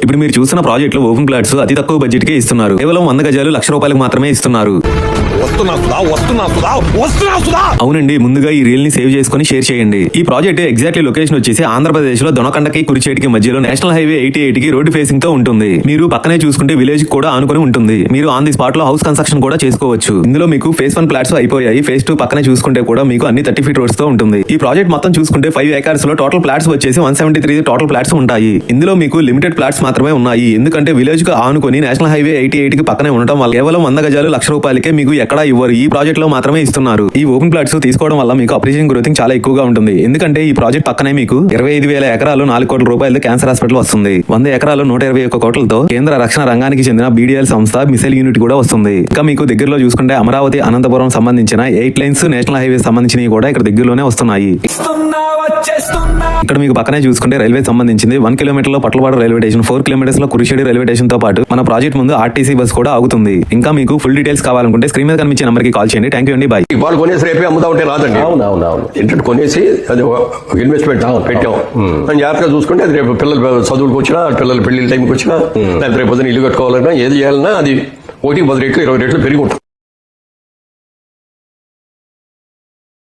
ఇప్పుడు మీరు చూస్తున్న ప్రాజెక్ట్ లో ఓపెన్ ప్లాట్స్ అతి తక్కువ బడ్జెట్ కే ఇస్తున్నారు. కేవలం 100 గజాలు ₹1,00,000 మాత్రమే ఇస్తున్నారు. అవునండి, ముందుగా ఈ రీల్ ని సేవ్ చేసుకుని షేర్ చేయండి. ఈ ప్రాజెక్ట్ ఎగ్జాక్ట్లీ లొకేషన్ వచ్చేసి ఆంధ్రప్రదేశ్ లో దొనకొండకి కురిచేటికి మధ్యలో నేషనల్ హైవే 88 కి రోడ్డు ఫేసింగ్ తో ఉంటుంది. మీరు పక్కనే చూసుకుంటే విలేజ్ కూడా ఆనుకొని ఉంటుంది. మీరు ఆన్ ది స్పాట్ లో హౌస్ కన్స్ట్రక్షన్ కూడా చేసుకోవచ్చు. ఇందులో మీకు ఫేజ్ 1 ఫ్లాట్స్ అయిపోయాయి. ఫేజ్ 2 పక్కనే చూసుకుంటే కూడా మీకు అన్ని 30 ఫీట్ రోడ్స్ తో ఉంటుంది. ఈ ప్రాజెక్ట్ మొత్తం చూసుకుంటే 5 ఏకర్స్ లో టోటల్ ఫ్లాట్స్ వచ్చేసి 173 టోటల్ ఫ్లాట్స్ ఉంటాయి. ఇందులో మీకు లిమిటెడ్ ఫ్లాట్స్ మాత్రమే ఉన్నాయి. ఎందుకంటే విలేజ్ కు ఆనుకొని నేషనల్ హైవే 88 కి పక్కనే ఉండటం వల్ల కేవలం 100 గజాలు ₹1,00,000కే మీకు ఎక్కడా ఇవ్వరు. ఈ ప్రాజెక్ట్ లో మాత్రమే ఇస్తున్నారు. ఈ ఓపెన్ ప్లాట్స్ తీసుకోవడం వల్ల మీకు అప్రిషియేషన్ గ్రోతింగ్ చాలా ఎక్కువగా ఉంటుంది. ఎందుకంటే ఈ ప్రాజెక్ట్ పక్కనే మీకు 25,000 ఎకరాలు ₹4 కోట్ల క్యాన్సర్ హాస్పిటల్ వస్తుంది. 100 ఎకరాలు 121 కోట్లతో కేంద్ర రక్షణ రంగానికి చెందిన BDL సంస్థ మిసైల్ యూనిట్ కూడా వస్తుంది. ఇంకా మీకు దగ్గరలో చూసుకుంటే అమరావతి అనంతపురం సంబంధించిన 8 లైన్స్ నేషనల్ హైవే సంబంధించినవి కూడా ఇక్కడ దగ్గరలోనే వస్తున్నాయి. ఇక్కడ మీకు పక్కనే చూసుకుంటే రైల్వే సంబంధించింది 1 కిలోమీటర్ లో పట్లవాడ రైల్వే స్టేషన్, 4 కిలోమీటర్స్ లో కురిషేడి రైల్వే స్టేషన్ తో పాటు మన ప్రాజెక్ట్ ముందు RTC బస్ కూడా ఆగుతుంది. ఇంకా మీకు ఫుల్ డీటెయిల్స్ కావాలనుకుంటే స్క్రీన్ మీద కనిపించే నంబర్ కి కాల్ చేయండి. థ్యాంక్ యూ అండి, బాయ్. వాళ్ళు కొనేసి రేపే అమ్ముతా ఉంటే రాదండి. అవునవునవును, ఏంటంటే కొనేసి అది ఇన్వెస్ట్మెంట్ పెట్టాం అని జాగ్రత్తగా చూసుకుంటే అది రేపు పిల్లలు చదువులకు వచ్చినా, పిల్లల పెళ్లి టైంకి వచ్చినా, లేకపోతే రేపు పొద్దున ఇల్లు కట్టుకోవాలన్నా, ఏది చేయాలన్నా అది 1 10 రెట్లు 20 రెట్లు పెరిగి ఉంటుంది.